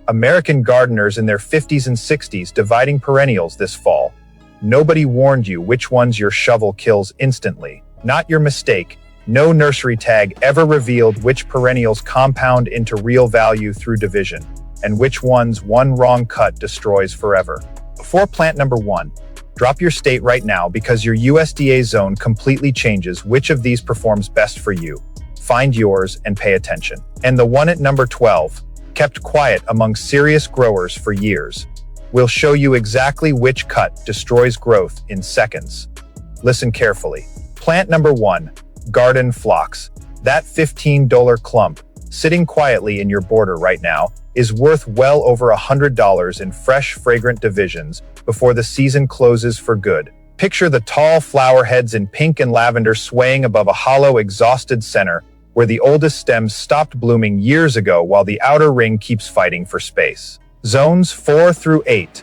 American gardeners in their 50s and 60s dividing perennials this fall. Nobody warned you which ones your shovel kills instantly. Not your mistake. No nursery tag ever revealed which perennials compound into real value through division, and which ones one wrong cut destroys forever. Before plant number 1, drop your state right now because your USDA zone completely changes which of these performs best for you. Find yours and pay attention. And the one at number 12, kept quiet among serious growers for years. We'll show you exactly which cut destroys growth in seconds. Listen carefully. Plant number 1, garden phlox. That $15 clump, sitting quietly in your border right now, is worth well over $100 in fresh, fragrant divisions before the season closes for good. Picture the tall flower heads in pink and lavender swaying above a hollow, exhausted center where the oldest stems stopped blooming years ago while the outer ring keeps fighting for space. Zones 4 through 8.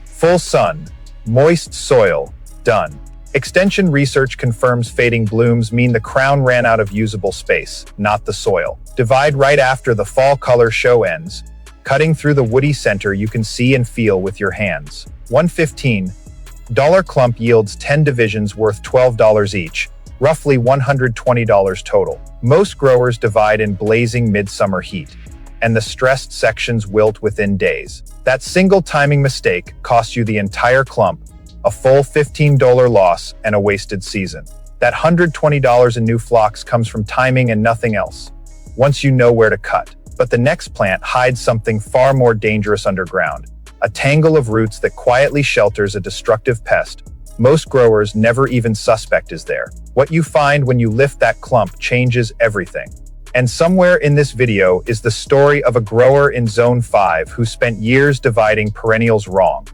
Full sun, moist soil, done. Extension research confirms fading blooms mean the crown ran out of usable space, not the soil. Divide right after the fall color show ends, cutting through the woody center you can see and feel with your hands. $115 clump yields 10 divisions worth $12 each, roughly $120 total. Most growers divide in blazing midsummer heat, and the stressed sections wilt within days. That single timing mistake costs you the entire clump, a full $15 loss, and a wasted season. That $120 in new phlox comes from timing and nothing else, once you know where to cut. But the next plant hides something far more dangerous underground, a tangle of roots that quietly shelters a destructive pest most growers never even suspect is there. What you find when you lift that clump changes everything. And somewhere in this video is the story of a grower in Zone 5 who spent years dividing perennials wrong,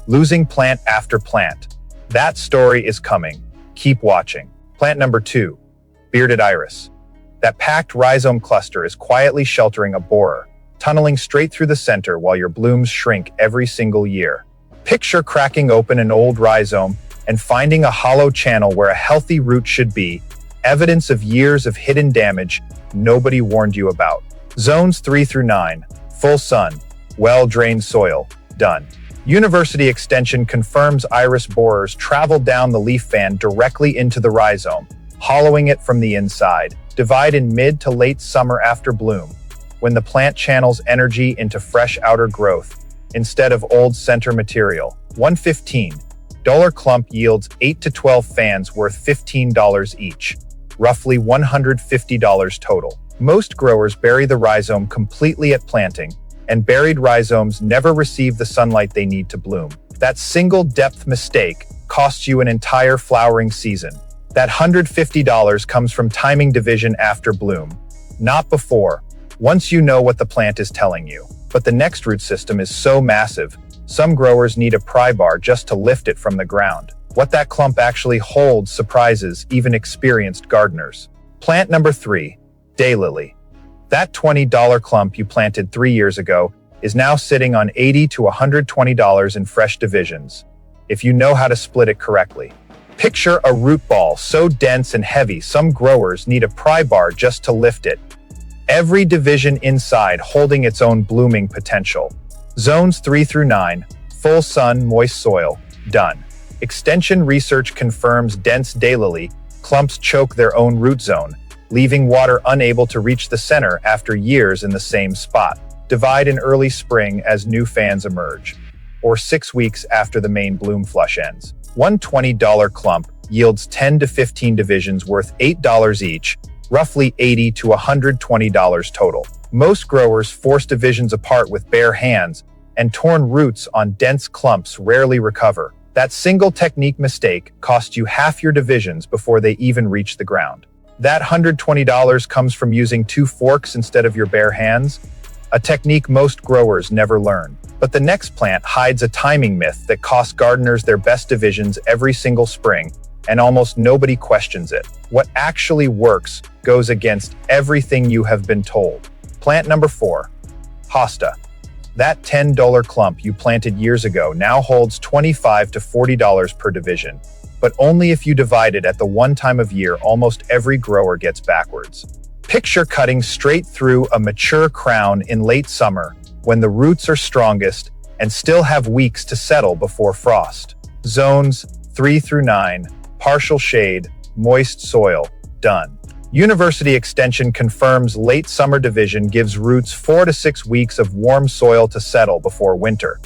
losing plant after plant. That story is coming. Keep watching. Plant number 2, bearded iris. That packed rhizome cluster is quietly sheltering a borer, tunneling straight through the center while your blooms shrink every single year. Picture cracking open an old rhizome and finding a hollow channel where a healthy root should be, evidence of years of hidden damage nobody warned you about. Zones 3 through 9, full sun, well-drained soil, done. University Extension confirms iris borers travel down the leaf fan directly into the rhizome, hollowing it from the inside. Divide in mid to late summer after bloom, when the plant channels energy into fresh outer growth, instead of old center material. $115 clump yields 8 to 12 fans worth $15 each, roughly $150 total. Most growers bury the rhizome completely at planting, and buried rhizomes never receive the sunlight they need to bloom. That single depth mistake costs you an entire flowering season. That $150 comes from timing division after bloom, not before, once you know what the plant is telling you. But the next root system is so massive, some growers need a pry bar just to lift it from the ground. What that clump actually holds surprises even experienced gardeners. Plant number 3, daylily. That $20 clump you planted 3 years ago is now sitting on $80 to $120 in fresh divisions, if you know how to split it correctly. Picture a root ball so dense and heavy some growers need a pry bar just to lift it. Every division inside holding its own blooming potential. Zones 3 through 9, full sun, moist soil, done. Extension research confirms dense daylily clumps choke their own root zone, leaving water unable to reach the center after years in the same spot. Divide in early spring as new fans emerge, or 6 weeks after the main bloom flush ends. $120 clump yields 10 to 15 divisions worth $8 each, roughly $80 to $120 total. Most growers force divisions apart with bare hands, and torn roots on dense clumps rarely recover. That single technique mistake costs you half your divisions before they even reach the ground. That $120 comes from using 2 forks instead of your bare hands, a technique most growers never learn. But the next plant hides a timing myth that costs gardeners their best divisions every single spring, and almost nobody questions it. What actually works goes against everything you have been told. Plant number 4, hosta. That $10 clump you planted years ago now holds $25 to $40 per division, but only if you divide it at the one time of year almost every grower gets backwards. Picture cutting straight through a mature crown in late summer, when the roots are strongest and still have weeks to settle before frost. Zones 3 through 9, partial shade, moist soil, done. University Extension confirms late summer division gives roots 4 to 6 weeks of warm soil to settle before winter.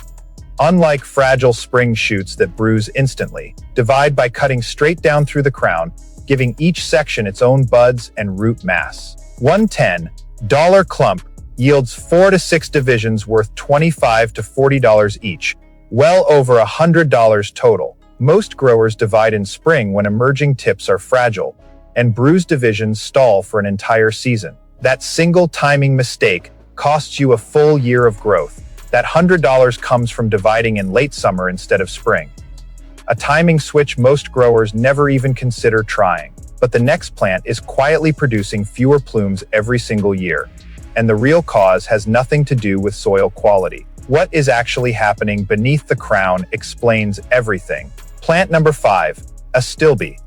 Unlike fragile spring shoots that bruise instantly, divide by cutting straight down through the crown, giving each section its own buds and root mass. $110 clump yields 4 to 6 divisions worth $25 to $40 each, well over $100 total. Most growers divide in spring when emerging tips are fragile, and bruised divisions stall for an entire season. That single timing mistake costs you a full year of growth. That $100 comes from dividing in late summer instead of spring. A timing switch most growers never even consider trying. But the next plant is quietly producing fewer plumes every single year. And the real cause has nothing to do with soil quality. What is actually happening beneath the crown explains everything. Plant number 5, Astilbe.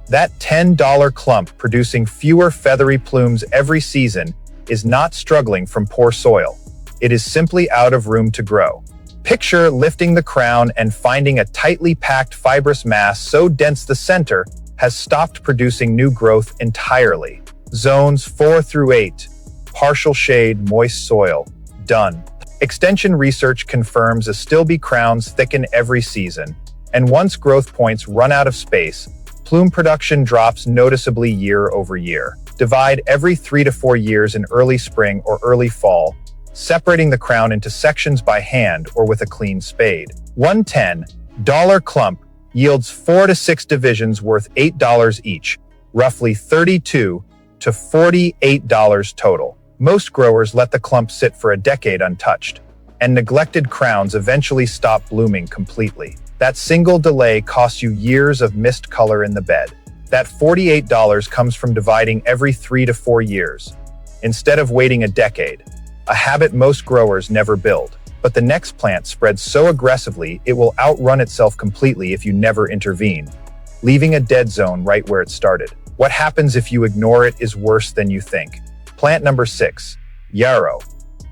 That $10 clump producing fewer feathery plumes every season is not struggling from poor soil. It is simply out of room to grow. Picture lifting the crown and finding a tightly packed fibrous mass so dense the center has stopped producing new growth entirely. Zones 4 through 8, partial shade, moist soil, done. Extension research confirms Astilbe crowns thicken every season, and once growth points run out of space, plume production drops noticeably year over year. Divide every 3 to 4 years in early spring or early fall, separating the crown into sections by hand or with a clean spade. $110 clump yields 4 to 6 divisions worth $8 each, roughly $32 to $48 total. Most growers let the clump sit for a decade untouched, and neglected crowns eventually stop blooming completely. That single delay costs you years of missed color in the bed. That $48 comes from dividing every 3 to 4 years, instead of waiting a decade. A habit most growers never build. But the next plant spreads so aggressively it will outrun itself completely if you never intervene, leaving a dead zone right where it started. What happens if you ignore it is worse than you think. Plant number 6, yarrow.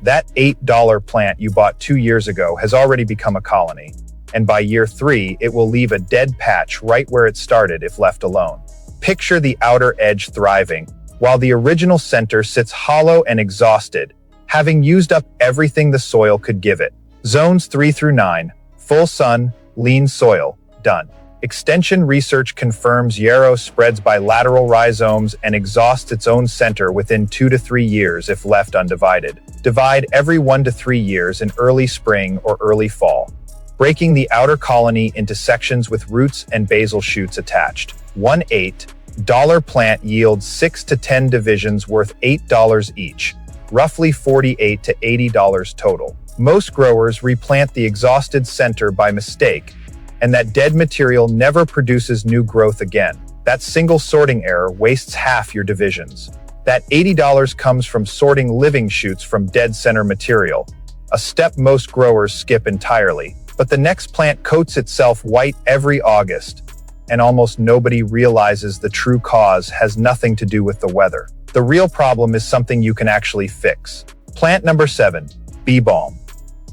That $8 plant you bought 2 years ago has already become a colony, and by year 3 it will leave a dead patch right where it started if left alone. Picture the outer edge thriving, while the original center sits hollow and exhausted, having used up everything the soil could give it. Zones 3 through 9, full sun, lean soil, done. Extension research confirms yarrow spreads by lateral rhizomes and exhausts its own center within 2 to 3 years if left undivided. Divide every 1 to 3 years in early spring or early fall, breaking the outer colony into sections with roots and basal shoots attached. $18 plant yields 6 to 10 divisions worth $8 each, roughly $48 to $80 total. Most growers replant the exhausted center by mistake, and that dead material never produces new growth again. That single sorting error wastes half your divisions. That $80 comes from sorting living shoots from dead center material, a step most growers skip entirely. But the next plant coats itself white every August, and almost nobody realizes the true cause has nothing to do with the weather. The real problem is something you can actually fix. Plant number 7, bee balm.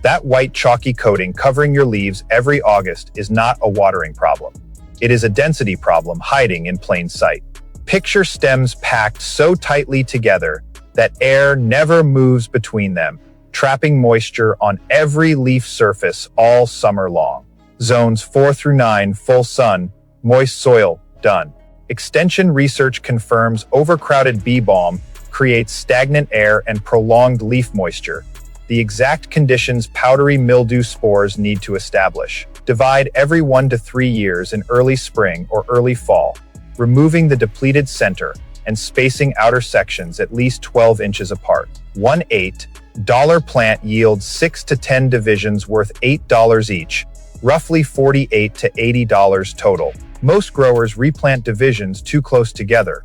That white chalky coating covering your leaves every August is not a watering problem. It is a density problem hiding in plain sight. Picture stems packed so tightly together that air never moves between them, trapping moisture on every leaf surface all summer long. Zones 4 through 9, full sun, moist soil, done. Extension research confirms overcrowded bee balm creates stagnant air and prolonged leaf moisture, the exact conditions powdery mildew spores need to establish. Divide every 1 to 3 years in early spring or early fall, removing the depleted center and spacing outer sections at least 12 inches apart. $18 plant yields 6 to 10 divisions worth $8 each, roughly $48 to $80 total. Most growers replant divisions too close together,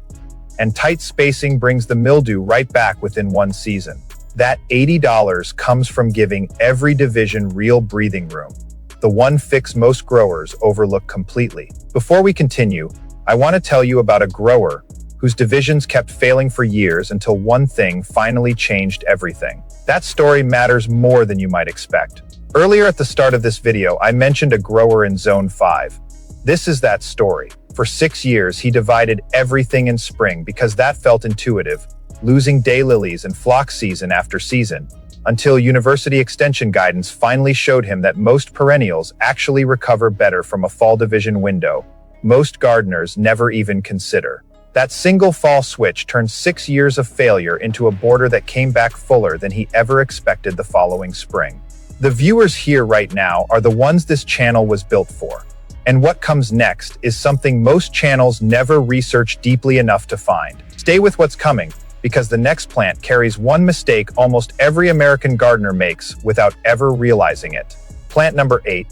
and tight spacing brings the mildew right back within one season. That $80 comes from giving every division real breathing room, the one fix most growers overlook completely. Before we continue, I want to tell you about a grower whose divisions kept failing for years until one thing finally changed everything. That story matters more than you might expect. Earlier at the start of this video, I mentioned a grower in Zone 5. This is that story. For 6 years, he divided everything in spring because that felt intuitive, losing daylilies and phlox season after season, until university extension guidance finally showed him that most perennials actually recover better from a fall division window. Most gardeners never even consider. That single fall switch turned 6 years of failure into a border that came back fuller than he ever expected the following spring. The viewers here right now are the ones this channel was built for. And what comes next is something most channels never research deeply enough to find. Stay with what's coming, because the next plant carries one mistake almost every American gardener makes without ever realizing it. Plant number 8,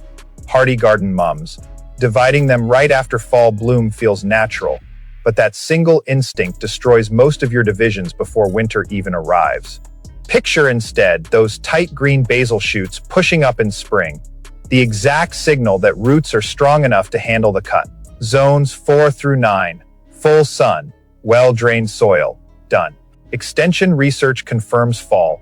hardy garden mums. Dividing them right after fall bloom feels natural, but that single instinct destroys most of your divisions before winter even arrives. Picture instead those tight green basil shoots pushing up in spring, the exact signal that roots are strong enough to handle the cut. Zones 4 through 9, full sun, well-drained soil, done. Extension research confirms fall.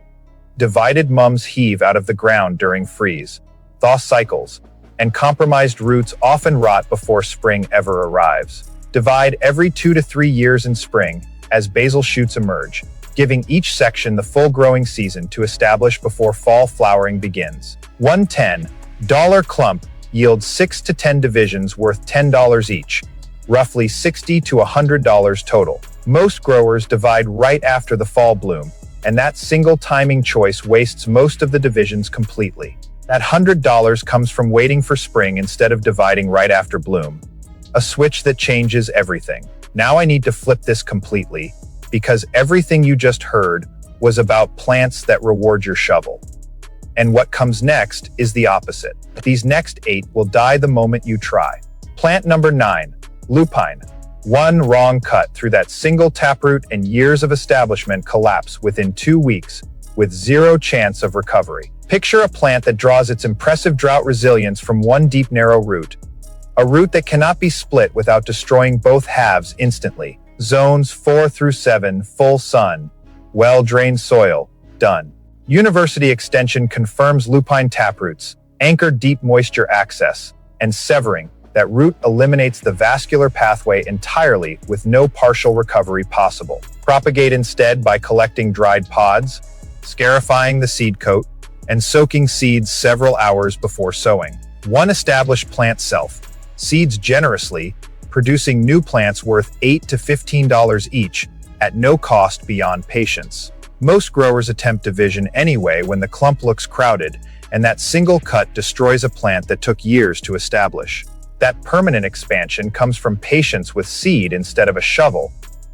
Divided mums heave out of the ground during freeze, thaw cycles, and compromised roots often rot before spring ever arrives. Divide every 2 to 3 years in spring as basil shoots emerge, giving each section the full growing season to establish before fall flowering begins. One $10 clump yields 6 to 10 divisions worth $10 each, roughly $60 to $100 total. Most growers divide right after the fall bloom, and that single timing choice wastes most of the divisions completely. That $100 comes from waiting for spring instead of dividing right after bloom. A switch that changes everything. Now I need to flip this completely, because everything you just heard was about plants that reward your shovel. And what comes next is the opposite. These next 8 will die the moment you try. Plant number 9, lupine. One wrong cut through that single taproot and years of establishment collapse within 2 weeks, with zero chance of recovery. Picture a plant that draws its impressive drought resilience from one deep narrow root. A root that cannot be split without destroying both halves instantly. Zones 4 through 7, full sun, well-drained soil, done. University extension confirms lupine taproots, anchor deep moisture access, and severing. That root eliminates the vascular pathway entirely with no partial recovery possible. Propagate instead by collecting dried pods, scarifying the seed coat, and soaking seeds several hours before sowing. One established plant self, seeds generously, producing new plants worth $8 to $15 each, at no cost beyond patience. Most growers attempt division anyway when the clump looks crowded, and that single cut destroys a plant that took years to establish. That permanent expansion comes from patience with seed instead of a shovel,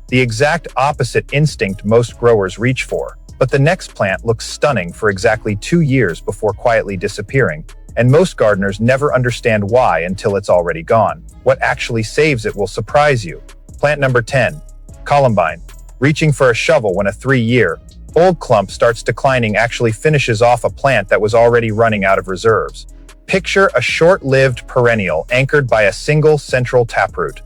the exact opposite instinct most growers reach for. But the next plant looks stunning for exactly 2 years before quietly disappearing, and most gardeners never understand why until it's already gone. What actually saves it will surprise you. Plant number 10, columbine. Reaching for a shovel when a 3-year-old clump starts declining actually finishes off a plant that was already running out of reserves. Picture a short-lived perennial anchored by a single central taproot.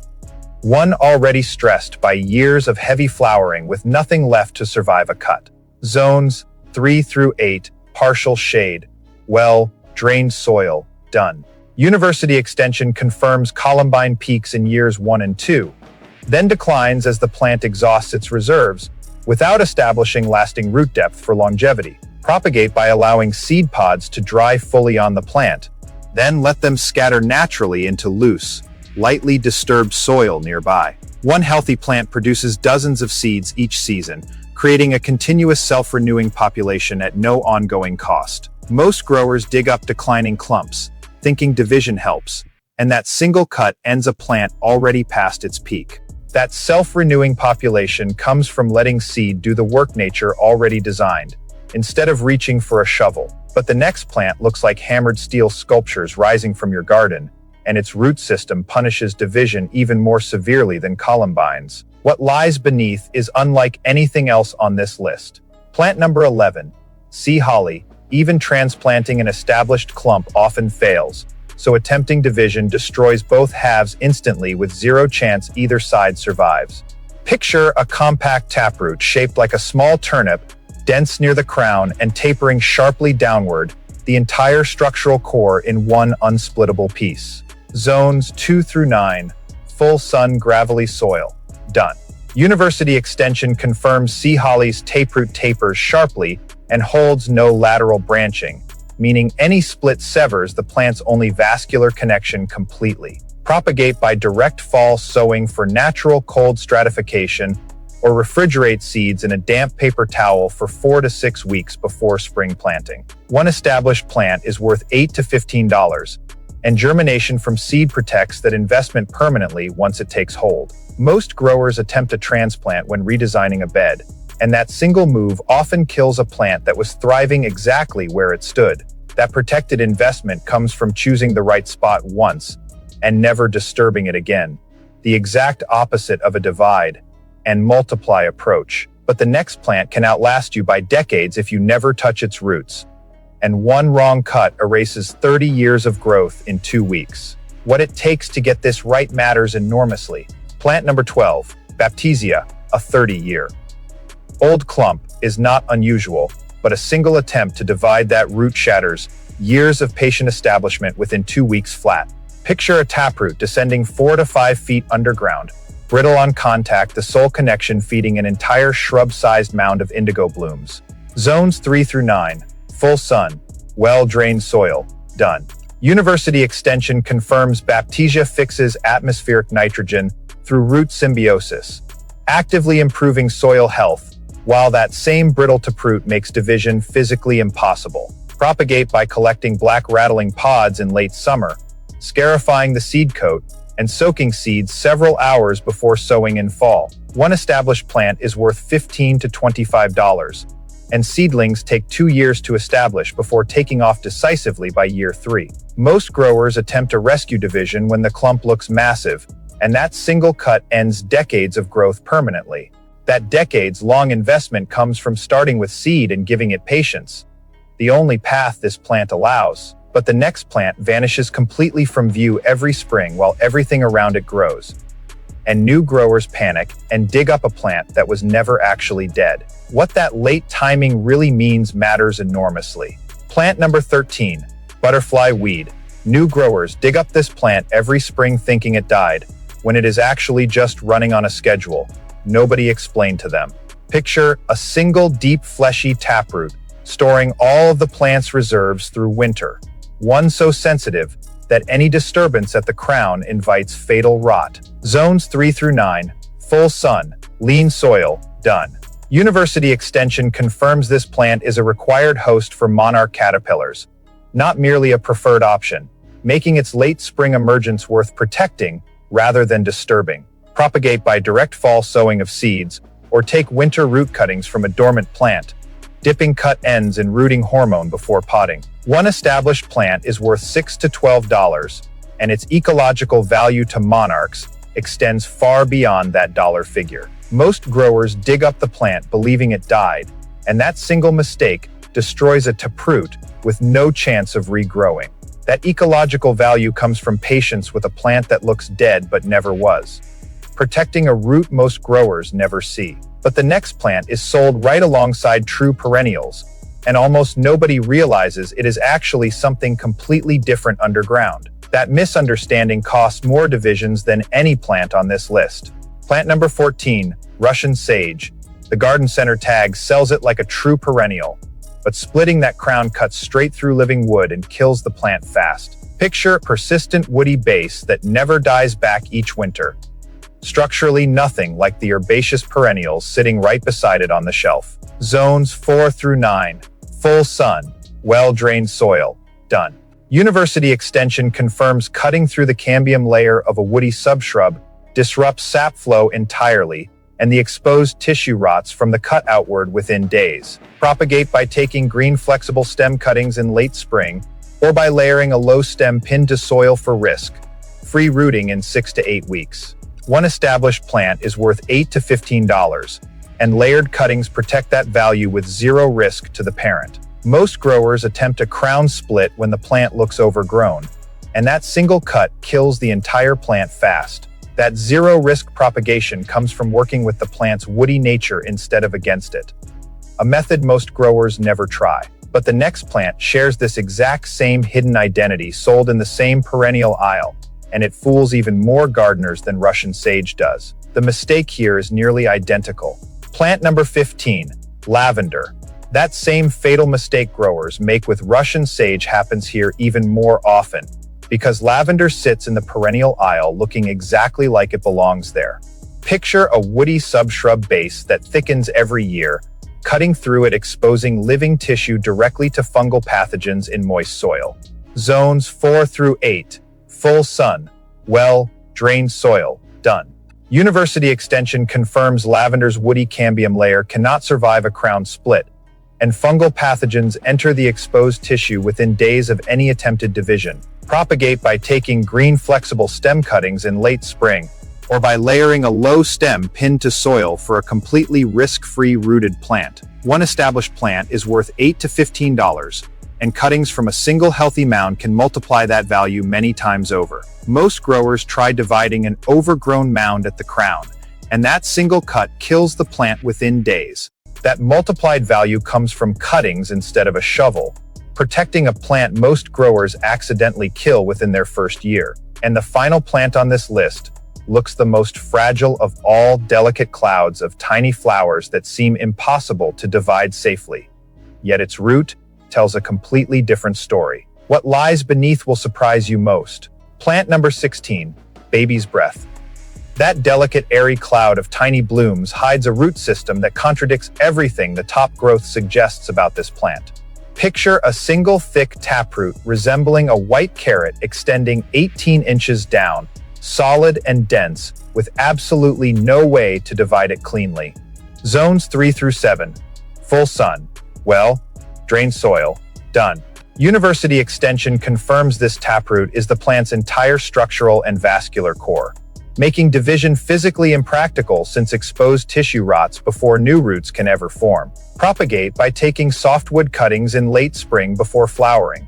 One already stressed by years of heavy flowering with nothing left to survive a cut. Zones 3 through 8, partial shade, well-drained soil, done. University extension confirms columbine peaks in years 1 and 2, then declines as the plant exhausts its reserves, without establishing lasting root depth for longevity. Propagate by allowing seed pods to dry fully on the plant, then let them scatter naturally into loose, lightly disturbed soil nearby. One healthy plant produces dozens of seeds each season, creating a continuous self-renewing population at no ongoing cost. Most growers dig up declining clumps, thinking division helps, and that single cut ends a plant already past its peak. That self-renewing population comes from letting seed do the work nature already designed, instead of reaching for a shovel. But the next plant looks like hammered steel sculptures rising from your garden, and its root system punishes division even more severely than columbines. What lies beneath is unlike anything else on this list. Plant number 11, sea holly. Even transplanting an established clump often fails, so attempting division destroys both halves instantly with zero chance either side survives. Picture a compact taproot shaped like a small turnip, dense near the crown and tapering sharply downward, the entire structural core in one unsplittable piece. Zones 2 through 9, full sun gravelly soil. Done. University extension confirms sea holly's taproot tapers sharply and holds no lateral branching, meaning any split severs the plant's only vascular connection completely. Propagate by direct fall sowing for natural cold stratification, or refrigerate seeds in a damp paper towel for 4 to 6 weeks before spring planting. One established plant is worth $8 to $15, and germination from seed protects that investment permanently once it takes hold. Most growers attempt a transplant when redesigning a bed, and that single move often kills a plant that was thriving exactly where it stood. That protected investment comes from choosing the right spot once and never disturbing it again. The exact opposite of a divide and multiply approach. But the next plant can outlast you by decades if you never touch its roots. And one wrong cut erases 30 years of growth in 2 weeks. What it takes to get this right matters enormously. Plant number 12, Baptisia, a 30-year old clump, is not unusual, but a single attempt to divide that root shatters years of patient establishment within 2 weeks flat. Picture a taproot descending 4 to 5 feet underground, brittle on contact, the sole connection feeding an entire shrub-sized mound of indigo blooms. Zones 3 through 9, full sun, well-drained soil. Done. University extension confirms Baptisia fixes atmospheric nitrogen through root symbiosis, actively improving soil health, while that same brittle taproot makes division physically impossible. Propagate by collecting black rattling pods in late summer, scarifying the seed coat, and soaking seeds several hours before sowing in fall. One established plant is worth $15 to $25, and seedlings take 2 years to establish before taking off decisively by year 3. Most growers attempt a rescue division when the clump looks massive, and that single cut ends decades of growth permanently. That decades-long investment comes from starting with seed and giving it patience, the only path this plant allows. But the next plant vanishes completely from view every spring while everything around it grows. And new growers panic and dig up a plant that was never actually dead. What that late timing really means matters enormously. Plant number 13, butterfly weed. New growers dig up this plant every spring thinking it died, when it is actually just running on a schedule nobody explained to them. Picture a single deep fleshy taproot storing all of the plant's reserves through winter. One so sensitive that any disturbance at the crown invites fatal rot. Zones 3 through 9, full sun, lean soil. Done. University extension confirms this plant is a required host for monarch caterpillars, not merely a preferred option, making its late spring emergence worth protecting rather than disturbing. Propagate by direct fall sowing of seeds, or take winter root cuttings from a dormant plant, dipping cut ends in rooting hormone before potting. One established plant is worth $6 to $12, and its ecological value to monarchs extends far beyond that dollar figure. Most growers dig up the plant believing it died, and that single mistake destroys a taproot with no chance of regrowing. That ecological value comes from patience with a plant that looks dead but never was, protecting a root most growers never see. But the next plant is sold right alongside true perennials, and almost nobody realizes it is actually something completely different underground. That misunderstanding costs more divisions than any plant on this list. Plant number 14, Russian sage. The garden center tag sells it like a true perennial, but splitting that crown cuts straight through living wood and kills the plant fast. Picture a persistent woody base that never dies back each winter. Structurally nothing like the herbaceous perennials sitting right beside it on the shelf. Zones 4 through 9, full sun, well-drained soil. Done. University extension confirms cutting through the cambium layer of a woody subshrub disrupts sap flow entirely, and the exposed tissue rots from the cut outward within days. Propagate by taking green flexible stem cuttings in late spring, or by layering a low stem pinned to soil for risk-free rooting in 6 to 8 weeks. One established plant is worth $8 to $15, and layered cuttings protect that value with zero risk to the parent. Most growers attempt a crown split when the plant looks overgrown, and that single cut kills the entire plant fast. That zero-risk propagation comes from working with the plant's woody nature instead of against it. A method most growers never try. But the next plant shares this exact same hidden identity sold in the same perennial aisle, and it fools even more gardeners than Russian sage does. The mistake here is nearly identical. Plant number 15, lavender. That same fatal mistake growers make with Russian sage happens here even more often, because lavender sits in the perennial aisle looking exactly like it belongs there. Picture a woody subshrub base that thickens every year, cutting through it, exposing living tissue directly to fungal pathogens in moist soil. Zones 4 through 8, full sun, well, drained soil, done. University Extension confirms lavender's woody cambium layer cannot survive a crown split, and fungal pathogens enter the exposed tissue within days of any attempted division. Propagate by taking green flexible stem cuttings in late spring, or by layering a low stem pinned to soil for a completely risk-free rooted plant. One established plant is worth $8 to $15, and cuttings from a single healthy mound can multiply that value many times over. Most growers try dividing an overgrown mound at the crown, and that single cut kills the plant within days. That multiplied value comes from cuttings instead of a shovel, protecting a plant most growers accidentally kill within their first year. And the final plant on this list looks the most fragile of all, delicate clouds of tiny flowers that seem impossible to divide safely. Yet its root tells a completely different story. What lies beneath will surprise you most. Plant number 16, baby's breath. That delicate, airy cloud of tiny blooms hides a root system that contradicts everything the top growth suggests about this plant. Picture a single thick taproot resembling a white carrot extending 18 inches down, solid and dense, with absolutely no way to divide it cleanly. Zones 3 through 7, full sun, well, drained soil, done. University Extension confirms this taproot is the plant's entire structural and vascular core, making division physically impractical since exposed tissue rots before new roots can ever form. Propagate by taking softwood cuttings in late spring before flowering,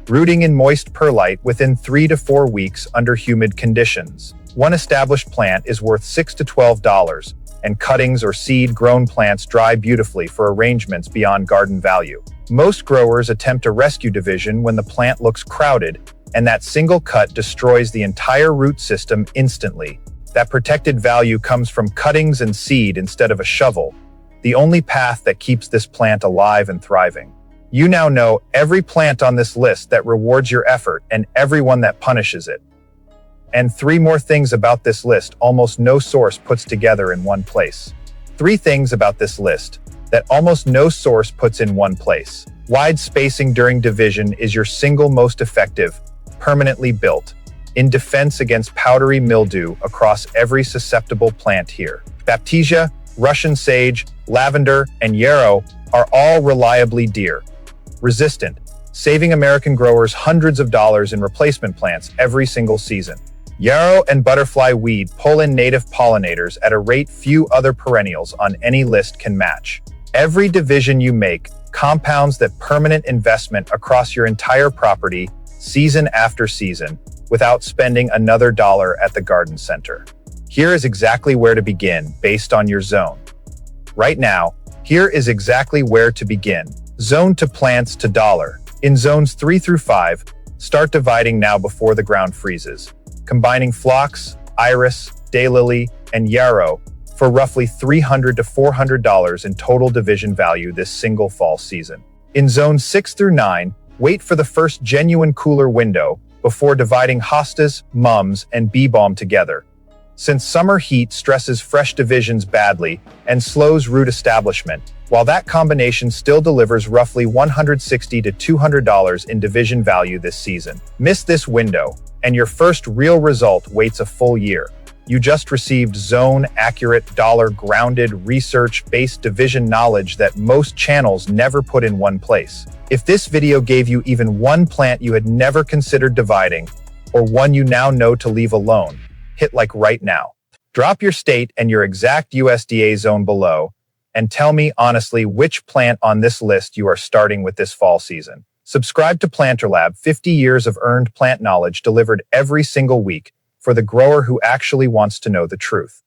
rooting in moist perlite within 3 to 4 weeks under humid conditions. One established plant is worth $6 to $12, and cuttings or seed-grown plants dry beautifully for arrangements beyond garden value. Most growers attempt a rescue division when the plant looks crowded, and that single cut destroys the entire root system instantly. That protected value comes from cuttings and seed instead of a shovel, the only path that keeps this plant alive and thriving. You now know every plant on this list that rewards your effort and everyone that punishes it. And 3 more things about this list almost no source puts together in one place. 3 things about this list that almost no source puts in one place. Wide spacing during division is your single most effective, permanently built, in defense against powdery mildew across every susceptible plant here. Baptisia, Russian sage, lavender, and yarrow are all reliably deer, resistant, saving American growers hundreds of dollars in replacement plants every single season. Yarrow and butterfly weed pull in native pollinators at a rate few other perennials on any list can match. Every division you make compounds that permanent investment across your entire property, season after season, without spending another dollar at the garden center. Here is exactly where to begin based on your zone. Right now, here is exactly where to begin. Zone to plants to dollar. In zones 3 through 5, start dividing now before the ground freezes, combining phlox, iris, daylily, and yarrow for roughly $300 to $400 in total division value this single fall season. In zones 6 through 9, wait for the first genuine cooler window before dividing hostas, mums, and bee balm together. Since summer heat stresses fresh divisions badly and slows root establishment, while that combination still delivers roughly $160 to $200 in division value this season. Miss this window, and your first real result waits a full year. You just received zone-accurate, dollar-grounded, research-based division knowledge that most channels never put in one place. If this video gave you even one plant you had never considered dividing, or one you now know to leave alone, hit like right now. Drop your state and your exact USDA zone below, and tell me honestly which plant on this list you are starting with this fall season. Subscribe to Planter Lab, 50 years of earned plant knowledge delivered every single week, for for the grower who actually wants to know the truth.